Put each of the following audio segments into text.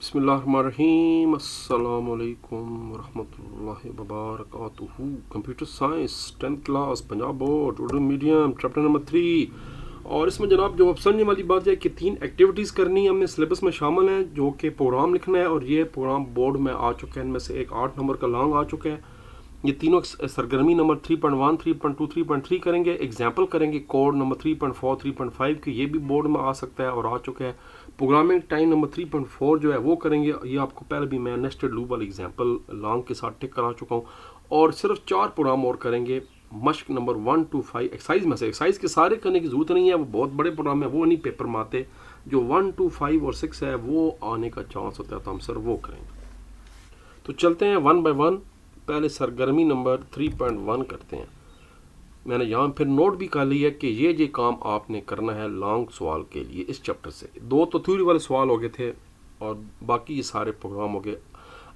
बिस्मिल्लाहिर्रहमानिर्रहीम अस्सलामुअलैकुम वरहमतुल्लाहि वबरकातुहू। Computer science 10th class Punjab board Urdu medium chapter number 3। और इसमें जनाब जो अब समझने वाली बात है कि 3 एक्टिविटीज़ करनी हमने सिलेबस में शामिल हैं, जो कि प्रोग्राम लिखना है। और ये प्रोग्राम बोर्ड में आ चुके हैं, इनमें से एक 8 नंबर का लॉन्ग आ चुका है। ये तीनों सरगर्मी नंबर 3.1, 3.2, 3.3 करेंगे। एग्जाम्पल करेंगे कोड नंबर 3.4, 3.5 की, ये भी बोर्ड में आ सकता है और आ चुका है। प्रोग्रामिंग टाइम नंबर 3.4 जो है वो करेंगे। ये आपको पहले भी मैं नेस्टेड लूप वाला एग्जाम्पल लॉन्ग के साथ टिक करा चुका हूँ। और सिर्फ 4 प्रोग्राम और करेंगे मश्क नंबर 1 to 5 एक्सरसाइज में से। एक्सरसाइज के सारे करने की जरूरत नहीं है, वो बहुत बड़े प्रोग्राम है, वो नहीं पेपर में आते। जो 1 to 5 और 6 है वो आने का चांस होता है, तो हम सर वो करेंगे। तो चलते हैं 1 by 1। पहले सरगर्मी नंबर 3.1 करते हैं। मैंने यहाँ फिर नोट भी कर लिया कि ये काम आपने करना है लॉन्ग सवाल के लिए इस चैप्टर से। 2 तो थ्योरी वाले सवाल हो गए थे और बाकी ये सारे प्रोग्राम हो गए।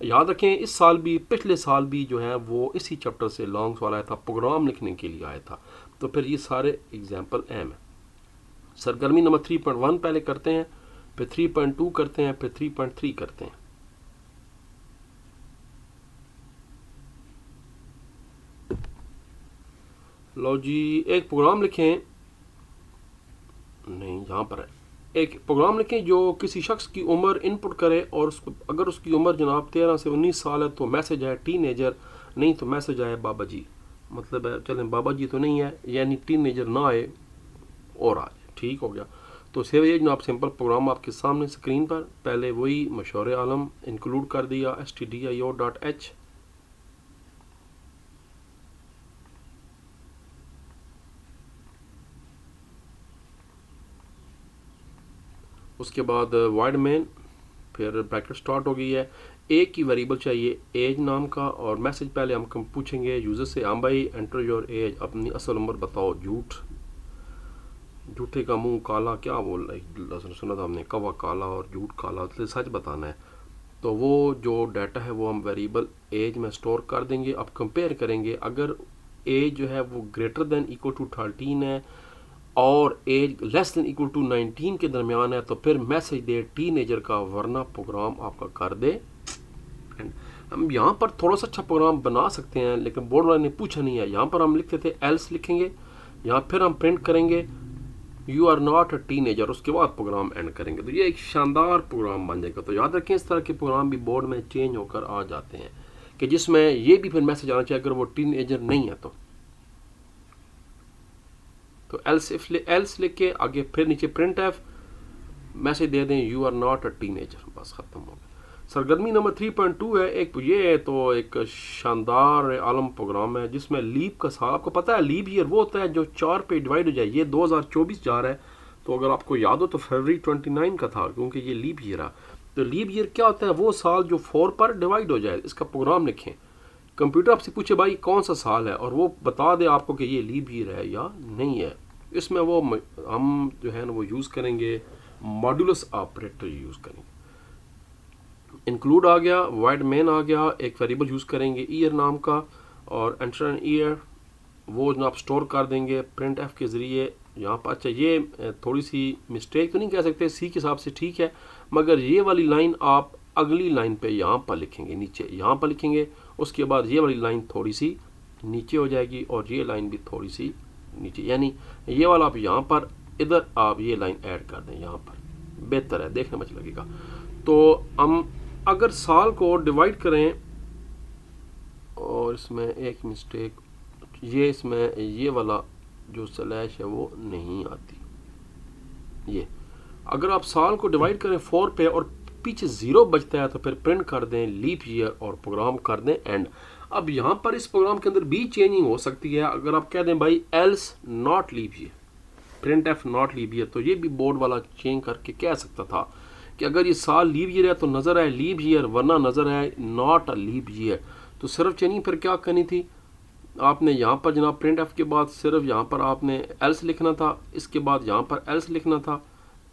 याद रखें इस साल भी पिछले साल भी जो है वो इसी चैप्टर से लॉन्ग सवाल आया था, प्रोग्राम लिखने के लिए आया था। तो फिर ये सारे एग्जाम्पल अहम है। सरगर्मी नंबर 3.1 पहले करते हैं, फिर 3.2 करते हैं, फिर 3.3 करते हैं। लो जी, एक प्रोग्राम लिखें, नहीं यहाँ पर है। एक प्रोग्राम लिखें जो किसी शख्स की उम्र इनपुट करे और उसको, अगर उसकी उम्र जनाब 13 से 19 साल है तो मैसेज है टीनेजर, नहीं तो मैसेज आए बाबा जी। मतलब है चलें बाबा जी तो नहीं है, यानी टीनेजर ना आए और आ जाए। ठीक हो गया। तो सेव ये जनाब सिंपल प्रोग्राम आपके सामने स्क्रीन पर। पहले वही मशहूर आलम इंक्लूड कर दिया stdio.h। उसके बाद वाइड मेन, फिर ब्रैकेट स्टार्ट हो गई है। एक ही वेरिएबल चाहिए एज नाम का, और मैसेज पहले हम पूछेंगे यूज़र से, हम भाई एंटर योर एज, अपनी असल उम्र बताओ। झूठे का मुंह काला, क्या बोल रहा है, सुना था हमने, कवा काला और झूठ काला, तो सच बताना है। तो वो जो डाटा है वो हम वेरिएबल एज में स्टोर कर देंगे। अब कंपेयर करेंगे, अगर एज जो है वो ग्रेटर देन इक्वल टू 13 है और age less than equal to 19 के दरमियान है तो फिर मैसेज दे टीनेजर का, वरना प्रोग्राम आपका कर दे। हम यहाँ पर थोड़ा सा अच्छा प्रोग्राम बना सकते हैं, लेकिन बोर्ड वाले ने पूछा नहीं है। यहाँ पर हम लिखते थे एल्स लिखेंगे, यहाँ फिर हम प्रिंट करेंगे you are not a teenager, उसके बाद प्रोग्राम एंड करेंगे। तो ये एक शानदार प्रोग्राम बन जाएगा। तो याद रखें इस तरह के प्रोग्राम भी बोर्ड में चेंज होकर आ जाते हैं कि जिसमें ये भी फिर मैसेज आना चाहिए अगर वो टीनेजर नहीं है तो एल्स लिख के आगे फिर नीचे प्रिंट एफ मैसेज दे दें you are not a teenager, बस खत्म हो गया। सरगर्मी नंबर 3.2 है। एक ये है तो एक शानदार आलम प्रोग्राम है जिसमें लीप का साल, आपको पता है लीप ईयर वो होता है जो 4 पे डिवाइड हो जाए। ये 2024 जा रहा है, तो अगर आपको याद हो तो फरवरी 29 का था, क्योंकि ये लीप ईयर है। तो लीप ईयर क्या होता है, वो साल जो 4 पर डिवाइड हो जाए। इसका प्रोग्राम लिखें। कंप्यूटर आपसे पूछे भाई कौन सा साल है, और वो बता दे आपको कि ये लीप ईयर है या नहीं है। इसमें वो हम जो है ना वो यूज़ करेंगे मॉड्यूलस ऑपरेटर यूज़ करेंगे। इंक्लूड आ गया, वाइड मेन आ गया, एक वेरिएबल यूज़ करेंगे ईयर नाम का, और एंटर एन ईयर वो आप स्टोर कर देंगे प्रिंट एफ के ज़रिए। यहाँ पर अच्छा ये थोड़ी सी मिस्टेक तो नहीं कह सकते, सी के हिसाब से ठीक है, मगर ये वाली लाइन आप अगली लाइन पे यहाँ पर लिखेंगे, नीचे यहाँ पर लिखेंगे। उसके बाद ये वाली लाइन थोड़ी सी नीचे हो जाएगी और ये लाइन भी थोड़ी सी नीचे, यानी ये वाला आप यहाँ पर, इधर आप ये लाइन ऐड कर दें यहाँ पर, बेहतर है, देखने में अच्छा लगेगा। तो हम अगर साल को डिवाइड करें, और इसमें एक मिस्टेक, ये इसमें ये वाला जो स्लैश है वो नहीं आती। ये अगर आप साल को डिवाइड करें 4 पे और पीछे 0 बचता है तो फिर प्रिंट कर दें लीप ईयर और प्रोग्राम कर दें एंड। अब यहाँ पर इस प्रोग्राम के अंदर भी चेंजिंग हो सकती है। अगर आप कह दें भाई else not leap year, print F not leap year, तो ये भी बोर्ड वाला चेंज करके कह सकता था कि अगर ये साल लीप ईयर है तो नज़र आए लीप ईयर, वरना नज़र आए नॉट अ लीप ईयर। तो सिर्फ चेंजिंग फिर क्या करनी थी, आपने यहाँ पर जनाब प्रिंट एफ के बाद सिर्फ यहाँ पर आपने एल्स लिखना था, इसके बाद यहाँ पर एल्स लिखना था।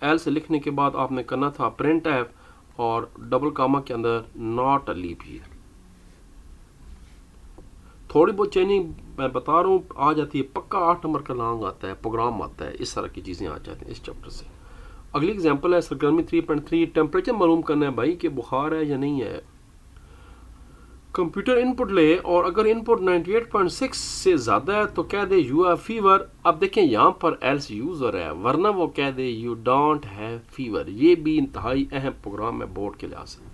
एल्स लिखने के बाद आपने करना था प्रिंट एफ और डबल कामा के अंदर नॉट अ लीप ईयर। थोड़ी बहुत चेंजिंग मैं बता रहा हूँ आ जाती है, पक्का 8 नंबर का लॉन्ग आता है, प्रोग्राम आता है, इस तरह की चीज़ें आ जाती हैं इस चैप्टर से। अगली एग्जांपल है सरगर्मी 3.3, टेम्परेचर मालूम करना है भाई कि बुखार है या नहीं है। कंप्यूटर इनपुट ले और अगर इनपुट 98.6 से ज़्यादा है तो कह दे यू हैव फीवर। अब देखें यहाँ पर एल्स यूज़ हो रहा है, वरना वो कह दे यू डोंट हैव फीवर। ये भी इंतहाई अहम प्रोग्राम है बोर्ड के लिहाज से।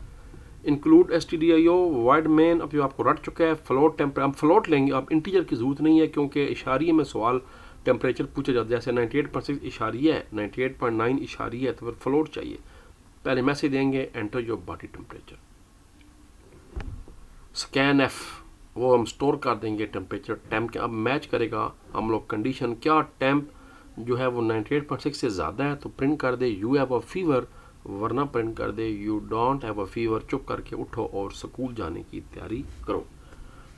इंक्लूड stdio वाइड मेन अब जो आपको रट चुका है। फ्लोट टेम्परेचर, हम फ्लोट लेंगे, अब इंटीजर की ज़रूरत नहीं है क्योंकि इशारिये में सवाल टेम्परेचर पूछा जाता है। जैसे 98.6 इशारिया है, 98.9 इशारिया है, तो फिर फ्लोट चाहिए। पहले मैसेज देंगे enter your body temperature. Scan F वो हम स्टोर कर देंगे टेम्परेचर टेम्प के। अब मैच करेगा हम लोग कंडीशन, क्या टेम्प जो है वो 98.6 से ज़्यादा है तो प्रिंट कर दे यू हैव अ फीवर, वरना प्रिंट कर दे you don't have a fever. चुप करके उठो और स्कूल जाने की तैयारी करो।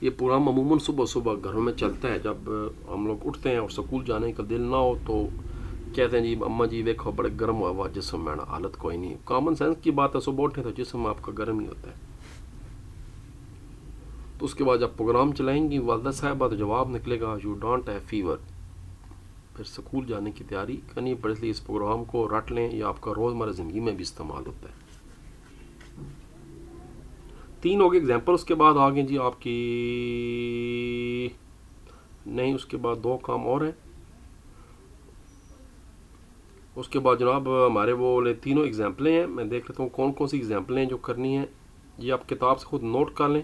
ये प्रोग्राम अमूमन सुबह सुबह घरों में चलता है। जब हम लोग उठते हैं और स्कूल जाने का दिल ना हो तो कहते हैं जी अम्मा जी देखो बड़े गर्म हुआ जिसम में, हालत कोई नहीं। कॉमन सेंस की बात है, सुबह उठे तो जिसम आपका गर्म ही होता है। तो उसके बाद जब प्रोग्राम चलाएंगी वालदा साहबा तो जवाब निकलेगा यू डोंट हैव फीवर। फिर स्कूल जाने की तैयारी करनी पड़े, इसलिए इस प्रोग्राम को रट लें, या आपका रोज़मर्रा ज़िंदगी में भी इस्तेमाल होता है। 3 हो गए एग्जाम्पल। उसके बाद आगे जी आपकी नहीं, उसके बाद 2 काम और हैं। उसके बाद जनाब हमारे वो तीनों एग्जाम्पलें हैं। मैं देख लेता हूँ कौन कौन सी एग्जाम्पलें हैं जो करनी है। ये आप किताब से खुद नोट कर लें।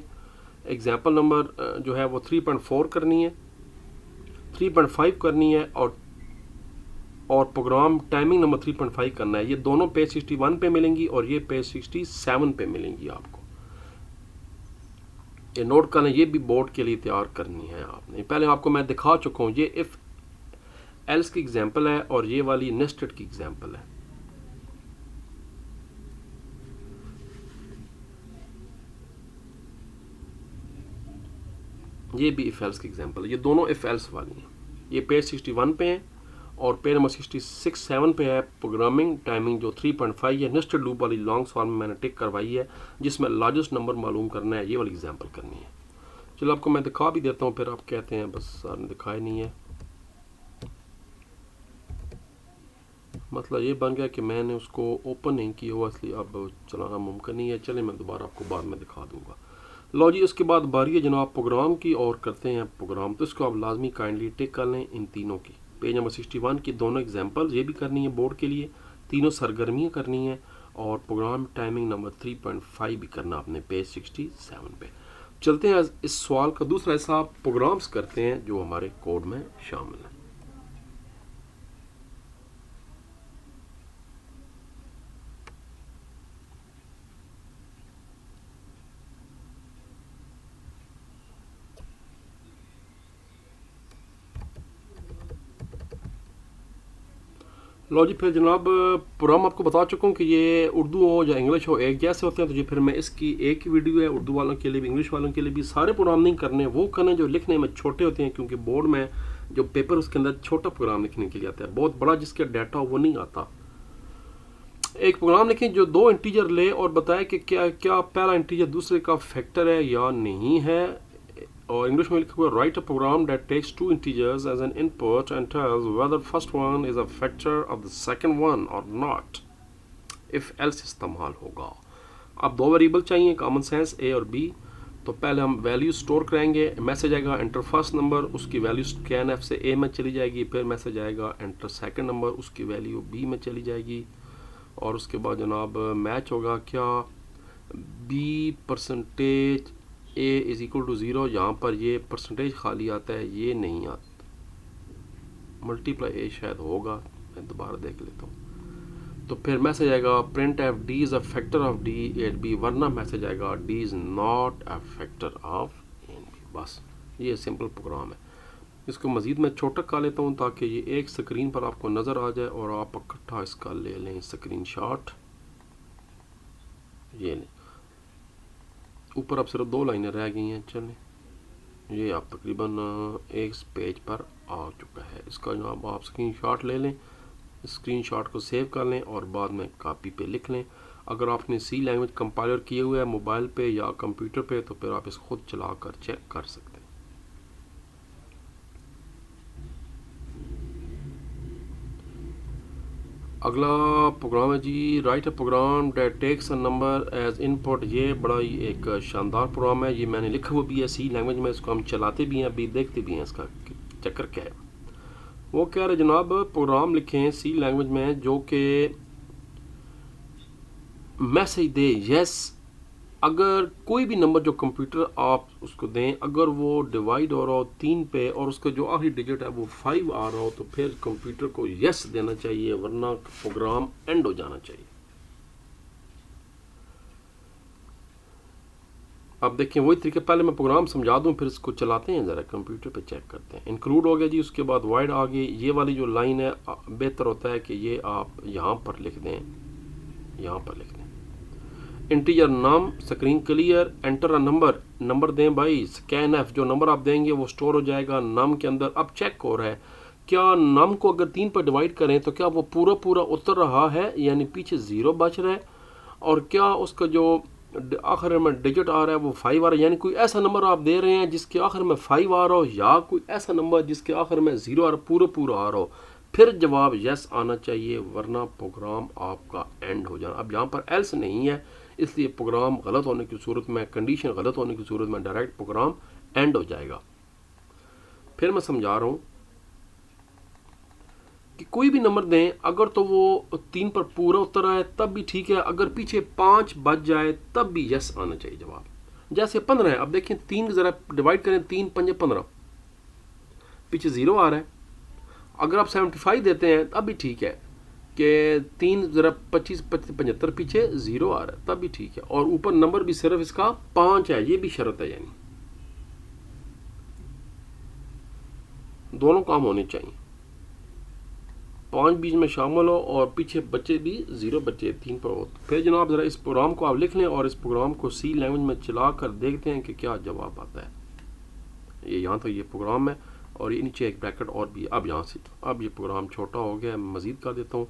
एग्जाम्पल नंबर जो है वो 3.4 करनी है, 3.5 करनी है, और प्रोग्राम टाइमिंग नंबर 3.5 करना है। ये दोनों पेज 61 पे मिलेंगी और ये पेज 67 पे मिलेंगी आपको। ये नोट करना, ये भी बोर्ड के लिए तैयार करनी है आपने। पहले आपको मैं दिखा चुका हूँ, ये इफ़ एल्स की एग्जाम्पल है और ये वाली नेस्टेड की एग्जाम्पल है। ये भी इफ एल्स की एग्जाम्पल है। ये दोनों इफ एल्स वाली हैं। ये पेज 61 पे हैं और पेज नंबर 67 पे है प्रोग्रामिंग टाइमिंग जो 3.5 है। नेस्टेड लूप वाली लॉन्ग फॉर्म में मैंने टिक करवाई है, जिसमें लार्जेस्ट नंबर मालूम करना है। ये वाली एग्जाम्पल करनी है। चलो आपको मैं दिखा भी देता हूँ, फिर आप कहते हैं बस सर ने दिखाया नहीं है। मतलब ये बन गया कि मैंने उसको ओपन नहीं किया हुआ, इसलिए अब चलाना मुमकिन नहीं है। चले मैं दोबारा आपको बाद में दिखा दूंगा। लो जी, उसके बाद बारी है जनाब प्रोग्राम की, और करते हैं प्रोग्राम। तो इसको आप लाजमी काइंडली टिक कर लें इन तीनों की। पेज नंबर 61 की दोनों एग्जाम्पल ये भी करनी है बोर्ड के लिए, तीनों सरगर्मियाँ करनी है, और प्रोग्राम टाइमिंग नंबर 3.5 भी करना आपने पेज 67 पे। चलते हैं इस सवाल का दूसरा हिस्सा, प्रोग्राम्स करते हैं जो हमारे कोड में शामिल है। लो जी, फिर जनाब प्रोग्राम आपको बता चुका हूँ कि ये उर्दू हो या इंग्लिश हो एक जैसे होते हैं। तो जी फिर मैं इसकी एक ही वीडियो है उर्दू वालों के लिए भी इंग्लिश वालों के लिए भी। सारे प्रोग्राम नहीं करने, वो करने जो लिखने में छोटे होते हैं, क्योंकि बोर्ड में जो पेपर उसके अंदर छोटा प्रोग्राम लिखने के लिए आता है। बहुत बड़ा जिसका डाटा हो वो नहीं आता। एक प्रोग्राम लिखें जो 2 इंटीजर ले और बताए कि क्या क्या पहला इंटीजर दूसरे का फैक्टर है या नहीं है। और इंग्लिश में लिखा हुआ write a program that takes 2 integers as an input and tells whether first one is a factor of the second one or not. If else इस्तेमाल होगा। अब 2 वेरिएबल चाहिए, कॉमन सेंस ए और बी। तो पहले हम वैल्यू स्टोर करेंगे, message आएगा एंटर फर्स्ट नंबर, उसकी वैल्यू स्कैन एफ से ए में चली जाएगी। फिर मैसेज आएगा एंटर सेकंड नंबर, उसकी वैल्यू बी में चली जाएगी। और उसके बाद जनाब मैच होगा क्या, B percentage A is equal to 0। यहाँ पर ये परसेंटेज खाली आता है, ये नहीं आता। मल्टीप्लाई ए शायद होगा, मैं दोबारा देख लेता हूँ। तो फिर मैसेज आएगा print F D is a factor of D at B, वरना मैसेज आएगा D is not a factor of N B. बस ये सिंपल प्रोग्राम है। इसको मज़ीद मैं छोटा कर लेता हूँ ताकि ये एक स्क्रीन पर आपको नज़र आ जाए और आप इकट्ठा इसका ले लें स्क्रीन शॉट। ये लें, ऊपर अब सिर्फ 2 लाइनें रह गई हैं। चलें, ये आप तकरीबन एक पेज पर आ चुका है। इसका जनाब आप स्क्रीन शॉट ले लें, स्क्रीन शॉट को सेव कर लें और बाद में कॉपी पे लिख लें। अगर आपने सी लैंग्वेज कंपाइलर किए हुए है मोबाइल पे या कंप्यूटर पे तो फिर आप इसको खुद चला कर चेक कर सकते हैं। अगला प्रोग्राम है जी, write a program that takes a number as input. ये बड़ा ही एक शानदार प्रोग्राम है, ये मैंने लिखा हुआ भी है सी लैंग्वेज में, इसको हम चलाते भी हैं, अभी देखते भी हैं इसका चक्कर क्या है। वो कह रहे जनाब प्रोग्राम लिखें सी लैंग्वेज में जो कि मैसेज दे यस, अगर कोई भी नंबर जो कंप्यूटर आप उसको दें, अगर वो डिवाइड हो रहा हो 3 पे और उसका जो आखिरी डिजिट है वो 5 आ रहा हो, तो फिर कंप्यूटर को यस देना चाहिए, वरना प्रोग्राम एंड हो जाना चाहिए। अब देखिए वही तरीके, पहले मैं प्रोग्राम समझा दूं फिर इसको चलाते हैं, ज़रा कंप्यूटर पे चेक करते हैं। इंक्लूड हो गया जी, उसके बाद वाइड आ गई। ये वाली जो लाइन है बेहतर होता है कि ये आप यहाँ पर लिख दें, यहाँ पर लिख दें integer num, screen clear, enter a number दें भाई, स्कैन एफ, जो नंबर आप देंगे वो स्टोर हो जाएगा नम के अंदर। अब चेक हो रहा है क्या नम को अगर 3 पर डिवाइड करें तो क्या वो पूरा पूरा उतर रहा है, यानी पीछे 0 बच रहा है, और क्या उसका जो आखिर में डिजिट आ रहा है वो 5 आ रहा है, यानी कोई ऐसा नंबर आप दे रहे हैं जिसके आखिर में 5 आ रहा हो, या कोई ऐसा नंबर जिसके आखिर में 0 आ रहा, पूरा पूरा आ रहा हो, फिर जवाब यस आना चाहिए, वरना प्रोग्राम आपका एंड हो जाना। अब यहाँ पर एल्स नहीं है, इसलिए प्रोग्राम गलत होने की सूरत में, कंडीशन गलत होने की सूरत में डायरेक्ट प्रोग्राम एंड हो जाएगा। फिर मैं समझा रहा हूँ कि कोई भी नंबर दें, अगर तो वो 3 पर पूरा उतर आए तब भी ठीक है, अगर पीछे 5 बच जाए तब भी यस आना चाहिए जवाब। जैसे 15 है, अब देखें 3 जरा डिवाइड करें, 3 पंजे 15, पीछे 0 आ रहा है। अगर आप 75 देते हैं तब भी ठीक है कि 3 जरा 25 75, पीछे 0 आ रहा है तब भी ठीक है, और ऊपर नंबर भी सिर्फ इसका 5 है, ये भी शर्त है, यानी दोनों काम होने चाहिए, 5 बीच में शामिल हो और पीछे बच्चे भी 0 बच्चे 3 पर हो। फिर जनाब ज़रा इस प्रोग्राम को आप लिख लें और इस प्रोग्राम को सी लैंग्वेज में चला कर देखते हैं कि क्या जवाब आता है। ये यहाँ तो ये प्रोग्राम है और ये नीचे एक ब्रैकेट और भी। अब यहाँ से अब ये प्रोग्राम छोटा हो गया, मैं मज़ीद कर देता हूँ।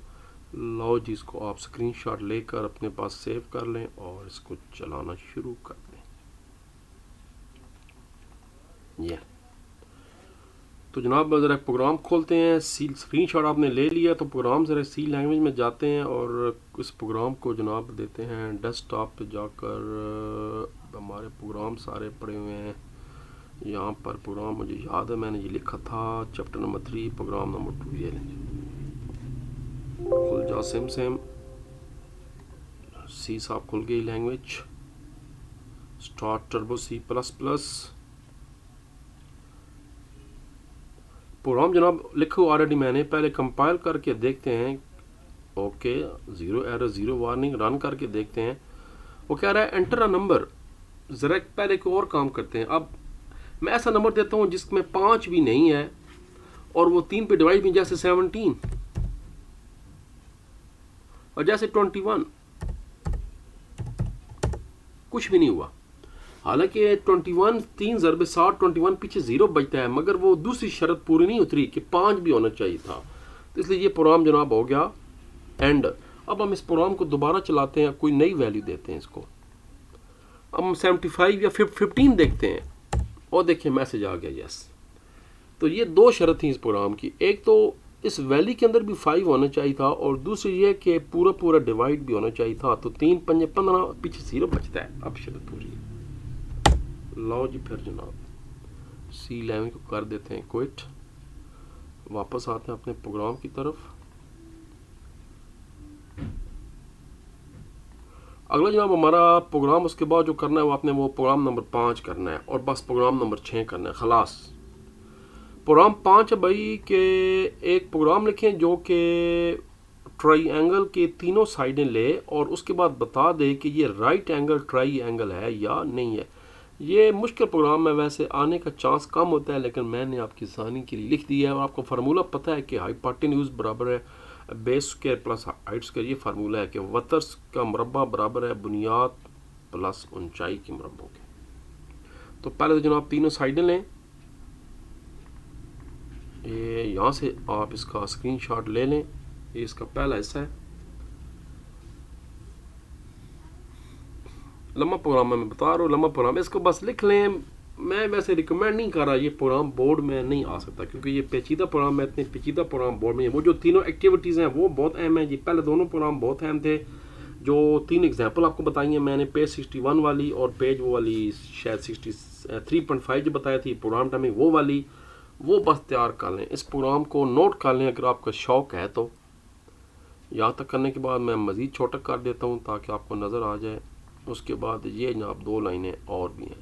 लो जी, इसको आप स्क्रीनशॉट लेकर अपने पास सेव कर लें और इसको चलाना शुरू कर दें। ये तो जनाब ज़रा प्रोग्राम खोलते हैं, सी स्क्रीनशॉट आपने ले लिया तो प्रोग्राम ज़रा सी लैंग्वेज में जाते हैं और इस प्रोग्राम को जनाब देते हैं डेस्कटॉप पे जाकर। हमारे प्रोग्राम सारे पड़े हुए हैं यहाँ पर। प्रोग्राम मुझे याद है, मैंने ये लिखा था चैप्टर नंबर 3 प्रोग्राम नंबर 2। ये खुल जा, सेम सी साहब खुल गई language. Start turbo C++। Program जनाब लिखा हुआ ऑलरेडी मैंने, पहले कंपाइल करके देखते हैं। ओके, 0 एरर 0 वार्निंग, रन करके देखते हैं। वो कह रहा है एंटर अ नंबर। ज़रा पहले कोई और काम करते हैं। अब मैं ऐसा नंबर देता हूँ जिसमें 5 भी नहीं है और वो 3 पे डिवाइड भी, जैसे 17 और जैसे 21, कुछ भी नहीं हुआ। हालांकि 21 3 ज़रबे 60 21, पीछे 0 बचता है, मगर वो दूसरी शर्त पूरी नहीं उतरी कि 5 भी होना चाहिए था, तो इसलिए ये प्रोग्राम जनाब हो गया एंड। अब हम इस प्रोग्राम को दोबारा चलाते हैं, कोई नई वैल्यू देते हैं इसको। अब हम 75 या 15 देखते हैं और देखिए मैसेज आ गया यस। तो ये 2 शर्त थी इस प्रोग्राम की, एक तो इस वैल्यू के अंदर भी 5 होना चाहिए था और दूसरी ये कि पूरा पूरा डिवाइड भी होना चाहिए था। तो 3 5 15, पीछे 0 बचता है। अब शर्त पूरी। लो जी, फिर जनाब सी लैंग्वेज को कर देते हैं क्विट, वापस आते हैं अपने प्रोग्राम की तरफ। अगला जनाब हमारा प्रोग्राम, उसके बाद जो करना है वो आपने वो प्रोग्राम नंबर 5 करना है और बस प्रोग्राम नंबर 6 करना है, खलास। प्रोग्राम 5 है भाई के एक प्रोग्राम लिखें जो कि ट्राइंगल के तीनों साइडें ले और उसके बाद बता दे कि ये राइट एंगल ट्राइंगल है या नहीं है। ये मुश्किल प्रोग्राम है, वैसे आने का चांस कम होता है, लेकिन मैंने आपकी आसानी के लिए लिख दिया है। और आपको फार्मूला पता है कि हाइपोटेन्यूज बराबर है base square plus height square. ये फार्मूला है कि वतर्स का मुरब्बा बराबर है बुनियाद प्लस ऊंचाई के मुरब्बों के। तो पहले तो जनाब तीनों साइडें लें, ये यहाँ से आप इसका स्क्रीनशॉट ले लें। ये इसका पहला हिस्सा है, लम्बा प्रोग्राम मैं बता रहा हूँ, लम्बा प्रोग्राम, इसको बस लिख लें मैं वैसे रिकमेंड नहीं कर रहा, ये प्रोग्राम बोर्ड में नहीं आ सकता क्योंकि ये पेचीदा प्रोग्राम है, इतने पेचीदा प्रोग्राम बोर्ड में वो जो तीनों एक्टिविटीज़ हैं वो बहुत अहम है जी। पहले दोनों प्रोग्राम बहुत अहम थे, जो 3 एग्जांपल आपको बताई हैं मैंने, पेज 61 वाली और पेज वो वाली शायद 63.5 जो बताई थी प्रोग्राम टाइमिंग वो वाली, वो बस तैयार कर लें। इस प्रोग्राम को नोट कर लें अगर आपका शौक़ है तो। यहाँ तक करने के बाद मैं मज़ीद छोटा कर देता हूँ ताकि आपको नज़र आ जाए। उसके बाद ये जनाब 2 लाइनें और भी हैं,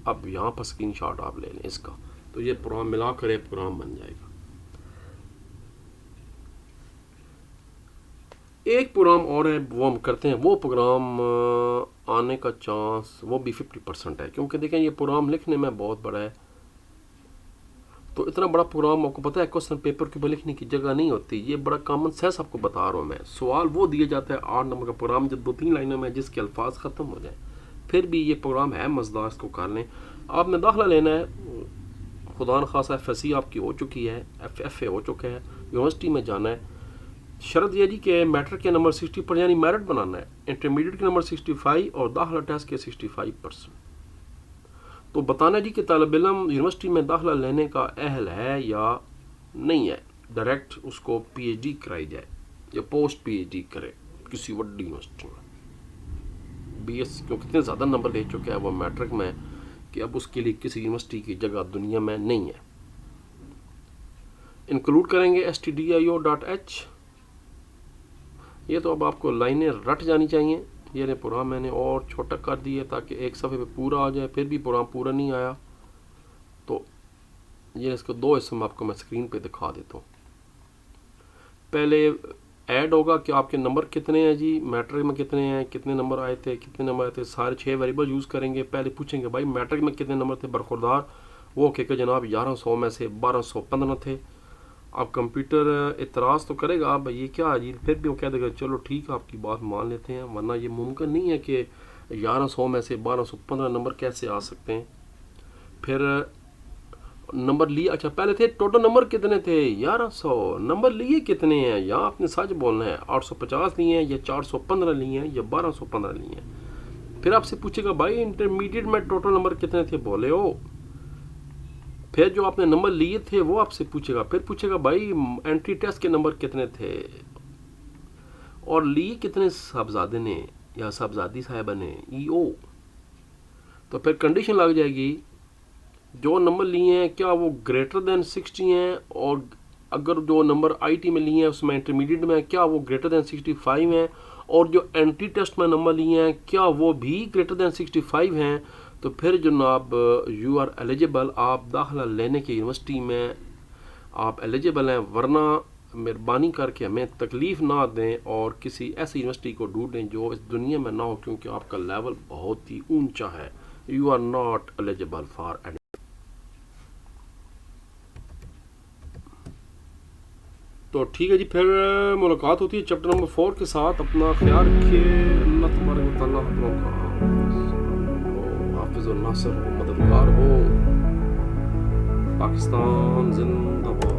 अब यहाँ पर स्क्रीनशॉट आप ले लें इसका, तो ये प्रोग्राम मिला कर एक प्रोग्राम बन जाएगा। एक प्रोग्राम और है वो हम करते हैं, वो प्रोग्राम आने का चांस वो भी 50% है क्योंकि देखें ये प्रोग्राम लिखने में बहुत बड़ा है, तो इतना बड़ा प्रोग्राम आपको पता है क्वेश्चन पेपर के ऊपर लिखने की जगह नहीं होती। ये बड़ा कॉमन सेंस आपको बता रहा हूँ मैं। सवाल वो दिया जाता है 8 नंबर का प्रोग्राम जब 2-3 लाइनों में जिसके अल्फाज ख़त्म हो जाए, फिर भी ये प्रोग्राम है मज़ेदार, इसको कर लें। आपने दाखिला लेना है, खुदा न खासा FSC आपकी हो चुकी है, FFA हो चुका है, यूनिवर्सिटी में जाना है। शर्त यह जी कि मैट्रिक के नंबर 60 पर यानी मेरिट बनाना है, इंटरमीडिएट के नंबर 65 और दाखिला टेस्ट के 65%। तो बताना जी कि तालिब इल्म यूनिवर्सिटी में दाखिला लेने का अहल है या नहीं है, डायरेक्ट उसको PhD कराई जाए या पोस्ट PhD करे किसी बड़ी यूनिवर्सिटी में। BS क्योंकि इतने ज़्यादा नंबर ले चुका है वो मैट्रिक में कि अब उसके लिए किसी यूनिवर्सिटी की जगह दुनिया में नहीं है। इंक्लूड करेंगे stdio.h। ये तो अब आपको लाइनें रट जानी चाहिए। ये प्रोग्राम मैंने और छोटा कर दिया ताकि एक सफ़े पे पूरा आ जाए, फिर भी प्रोग्राम पूरा नहीं आया तो ये इसको 2 हिस्सों में आपको मैं स्क्रीन पे दिखा देता हूँ। पहले ऐड होगा कि आपके नंबर कितने हैं जी, मैट्रिक में कितने हैं, कितने नंबर आए थे, कितने नंबर आए थे, सारे 6 वेरिएबल यूज़ करेंगे। पहले पूछेंगे भाई मैट्रिक में कितने नंबर थे बरखुरदार, वो कहेगा जनाब 1100 में से 1215 थे। अब कंप्यूटर इतराज़ तो करेगा भाई ये क्या जी, फिर भी वो कह देगा चलो ठीक है आपकी बात मान लेते हैं, वरना ये मुमकिन नहीं है कि 1100 में से 1215 नंबर कैसे आ सकते हैं। फिर नंबर लिए, अच्छा पहले थे टोटल नंबर कितने थे 1100, नंबर लिए कितने हैं, यहाँ आपने सच बोलना है 850 लिए हैं या 415 लिए हैं या 1215 लिए हैं। फिर आपसे पूछेगा भाई इंटरमीडिएट में टोटल नंबर कितने थे, बोले हो। फिर जो आपने नंबर लिए थे वो आपसे पूछेगा, फिर पूछेगा भाई एंट्री टेस्ट के नंबर कितने थे और लिए कितने साहबजादे ने या साहबजादी साहिबा ने EO। तो फिर कंडीशन लग जाएगी जो नंबर लिए हैं क्या वो ग्रेटर देन 60 हैं, और अगर जो नंबर IT में लिए हैं उसमें इंटरमीडिएट में क्या वो ग्रेटर देन 65 हैं, और जो एंट्री टेस्ट में नंबर लिए हैं क्या वो भी ग्रेटर देन 65 हैं। तो फिर जनाब यू आर एलिजिबल, आप दाखिला लेने की यूनिवर्सिटी में आप एलिजिबल हैं, वरना मेहरबानी करके हमें तकलीफ़ ना दें और किसी ऐसी यूनिवर्सिटी को ढूंढें जो इस दुनिया में ना हो, क्योंकि आपका लेवल बहुत ही ऊंचा है। You are not eligible for admission. तो ठीक है जी, फिर मुलाकात होती है चैप्टर नंबर 4 के साथ। अपना ख्याल रखिए, अल्लाह तबारक व तआला आप लोगों का हाफिज़ और नासिर हो, मददगार हो। पाकिस्तान जिंदाबाद।